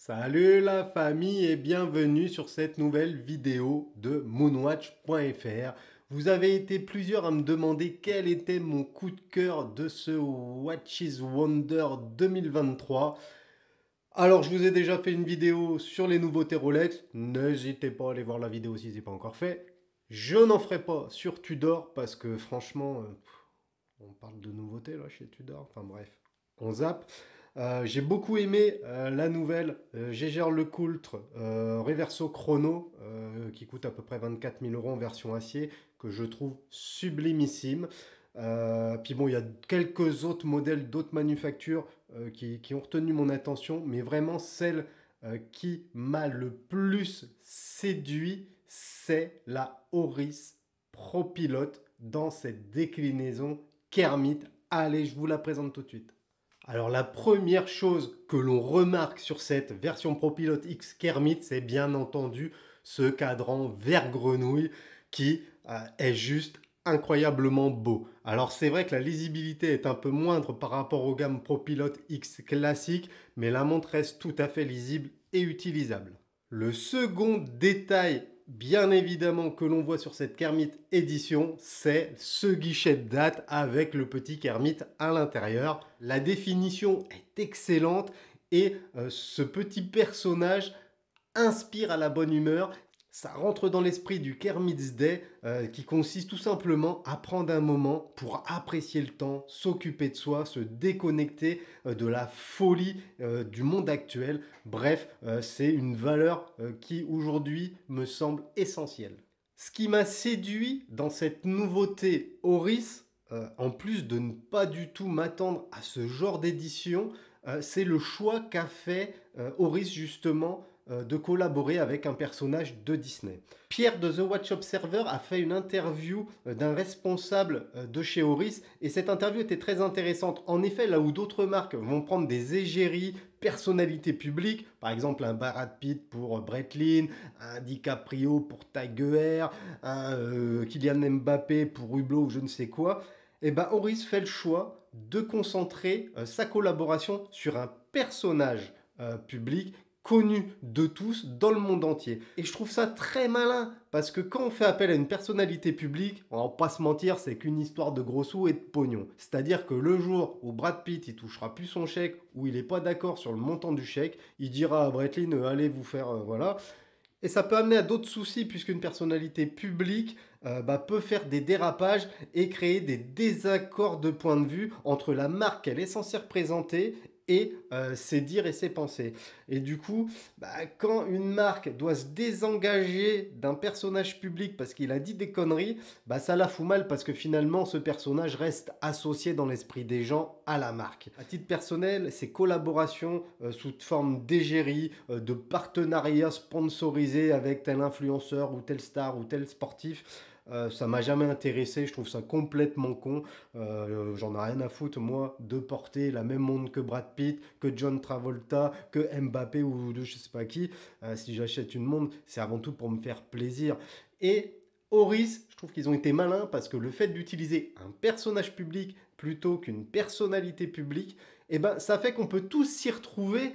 Salut la famille et bienvenue sur cette nouvelle vidéo de moonwatch.fr. Vous avez été plusieurs à me demander quel était mon coup de cœur de ce Watches Wonder 2023. Alors je vous ai déjà fait une vidéo sur les nouveautés Rolex, n'hésitez pas à aller voir la vidéo si ce n'est pas encore fait. Je n'en ferai pas sur Tudor parce que franchement, on parle de nouveautés là chez Tudor, enfin bref, on zappe. J'ai beaucoup aimé la nouvelle Jaeger LeCoultre Reverso Chrono qui coûte à peu près 24 000 € en version acier, que je trouve sublimissime. Puis bon, il y a quelques autres modèles d'autres manufactures qui ont retenu mon attention, mais vraiment celle qui m'a le plus séduit, c'est la Oris Pro Pilot dans cette déclinaison Kermit. Allez, je vous la présente tout de suite. Alors la première chose que l'on remarque sur cette version ProPilot X Kermit, c'est bien entendu ce cadran vert grenouille qui est juste incroyablement beau. Alors c'est vrai que la lisibilité est un peu moindre par rapport aux gammes ProPilot X classique, mais la montre reste tout à fait lisible et utilisable. Le second détail, bien évidemment, que l'on voit sur cette Kermit édition, c'est ce guichet de date avec le petit Kermit à l'intérieur. La définition est excellente et ce petit personnage inspire à la bonne humeur. Ça rentre dans l'esprit du Kermit's Day qui consiste tout simplement à prendre un moment pour apprécier le temps, s'occuper de soi, se déconnecter de la folie du monde actuel. Bref, c'est une valeur qui aujourd'hui me semble essentielle. Ce qui m'a séduit dans cette nouveauté Oris, en plus de ne pas du tout m'attendre à ce genre d'édition, c'est le choix qu'a fait Oris justement de collaborer avec un personnage de Disney. Pierre de The Watch Observer a fait une interview d'un responsable de chez Oris et cette interview était très intéressante. En effet, là où d'autres marques vont prendre des égéries personnalités publiques, par exemple un Brad Pitt pour Breitling, un DiCaprio pour Tiger, un Kylian Mbappé pour Hublot ou je ne sais quoi, et ben Oris fait le choix de concentrer sa collaboration sur un personnage public connu de tous dans le monde entier. Et je trouve ça très malin, parce que quand on fait appel à une personnalité publique, on va pas se mentir, c'est qu'une histoire de gros sous et de pognon. C'est-à-dire que le jour où Brad Pitt il touchera plus son chèque, ou il n'est pas d'accord sur le montant du chèque, il dira à Breitling, allez vous faire, voilà. Et ça peut amener à d'autres soucis puisqu'une personnalité publique peut faire des dérapages et créer des désaccords de point de vue entre la marque qu'elle est censée représenter et ses dires et ses pensées. Et du coup, quand une marque doit se désengager d'un personnage public parce qu'il a dit des conneries, ça la fout mal parce que finalement ce personnage reste associé dans l'esprit des gens à la marque. À titre personnel, ces collaborations sous forme d'égérie, de partenariats sponsorisés avec tel influenceur ou tel star ou tel sportif, ça m'a jamais intéressé, je trouve ça complètement con. J'en ai rien à foutre moi de porter la même montre que Brad Pitt, que John Travolta, que Mbappé ou de je sais pas qui. Si j'achète une montre, c'est avant tout pour me faire plaisir. Et Oris, je trouve qu'ils ont été malins parce que le fait d'utiliser un personnage public plutôt qu'une personnalité publique, ça fait qu'on peut tous s'y retrouver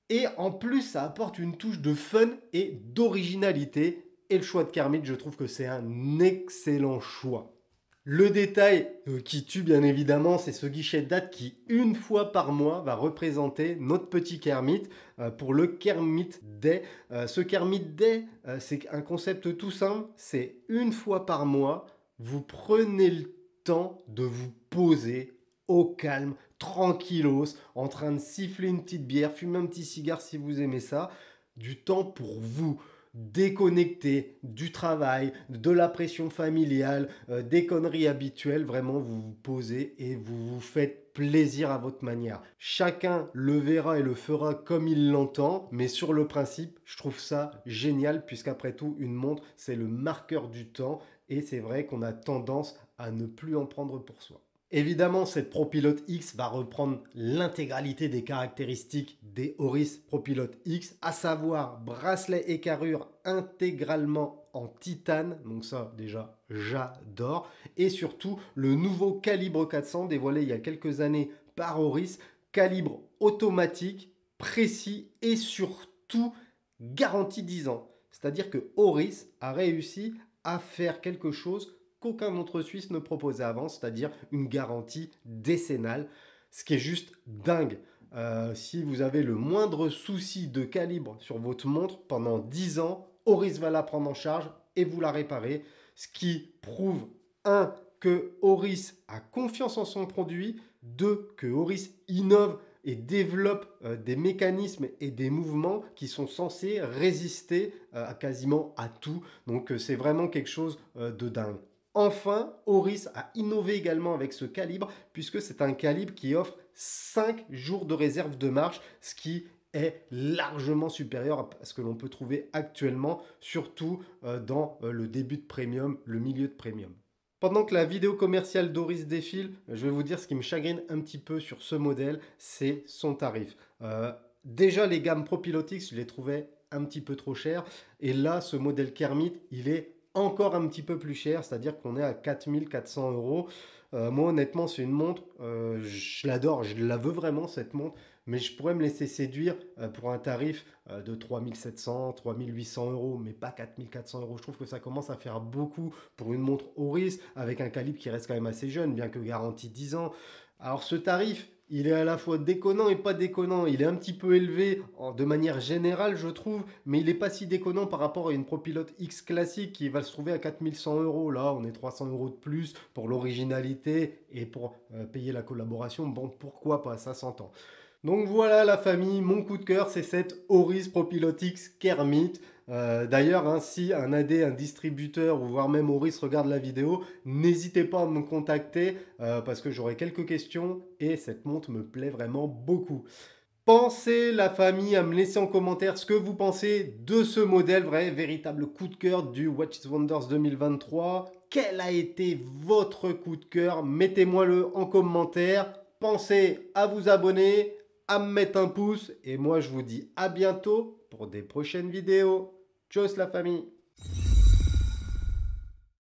et en plus ça apporte une touche de fun et d'originalité. Et le choix de Kermit, je trouve que c'est un excellent choix. Le détail qui tue bien évidemment, c'est ce guichet de date qui, une fois par mois, va représenter notre petit Kermit pour le Kermit Day. Ce Kermit Day, c'est un concept tout simple, c'est une fois par mois, vous prenez le temps de vous poser au calme, tranquillos, en train de siffler une petite bière, fumer un petit cigare si vous aimez ça, du temps pour vous déconnecter du travail, de la pression familiale, des conneries habituelles. Vraiment, vous vous posez et vous vous faites plaisir à votre manière. Chacun le verra et le fera comme il l'entend, mais sur le principe, je trouve ça génial puisqu'après tout, une montre, c'est le marqueur du temps et c'est vrai qu'on a tendance à ne plus en prendre pour soi. Évidemment, cette ProPilot X va reprendre l'intégralité des caractéristiques des Oris ProPilot X, à savoir bracelet et carrure intégralement en titane, donc ça déjà j'adore, et surtout le nouveau calibre 400 dévoilé il y a quelques années par Oris, calibre automatique précis et surtout garanti 10 ans. C'est-à-dire que Oris a réussi à faire quelque chose qu'aucun autre Suisse ne proposait avant, c'est-à-dire une garantie décennale, ce qui est juste dingue. Si vous avez le moindre souci de calibre sur votre montre pendant 10 ans, Oris va la prendre en charge et vous la réparer, ce qui prouve, un, que Oris a confiance en son produit, deux, que Oris innove et développe des mécanismes et des mouvements qui sont censés résister à quasiment à tout. Donc c'est vraiment quelque chose de dingue. Enfin, Oris a innové également avec ce calibre, puisque c'est un calibre qui offre 5 jours de réserve de marche, ce qui est largement supérieur à ce que l'on peut trouver actuellement, surtout dans le début de premium, le milieu de premium. Pendant que la vidéo commerciale d'Oris défile, je vais vous dire ce qui me chagrine un petit peu sur ce modèle, c'est son tarif. Déjà, les gammes ProPilotX, je les trouvais un petit peu trop chères. Et là, ce modèle Kermit, il est encore un petit peu plus cher, c'est-à-dire qu'on est à 4400 euros. Moi, honnêtement, c'est une montre, je l'adore, je la veux vraiment, cette montre, mais je pourrais me laisser séduire pour un tarif de 3700, 3800 euros, mais pas 4400 euros. Je trouve que ça commence à faire beaucoup pour une montre Oris, avec un calibre qui reste quand même assez jeune, bien que garanti 10 ans. Alors ce tarif, il est à la fois déconnant et pas déconnant. Il est un petit peu élevé de manière générale, je trouve, mais il n'est pas si déconnant par rapport à une ProPilot X classique qui va se trouver à 4100 euros. Là, on est 300 euros de plus pour l'originalité et pour payer la collaboration. Bon, pourquoi pas, ça s'entend. Donc voilà la famille, mon coup de cœur, c'est cette Oris ProPilotX Kermit. D'ailleurs, hein, si un AD, un distributeur ou voire même Oris regarde la vidéo, n'hésitez pas à me contacter parce que j'aurai quelques questions et cette montre me plaît vraiment beaucoup. Pensez la famille à me laisser en commentaire ce que vous pensez de ce modèle, vrai, véritable coup de cœur du Watches Wonders 2023. Quel a été votre coup de cœur? Mettez-moi-le en commentaire. Pensez à vous abonner, à me mettre un pouce et moi je vous dis à bientôt pour des prochaines vidéos. Tchuss la famille!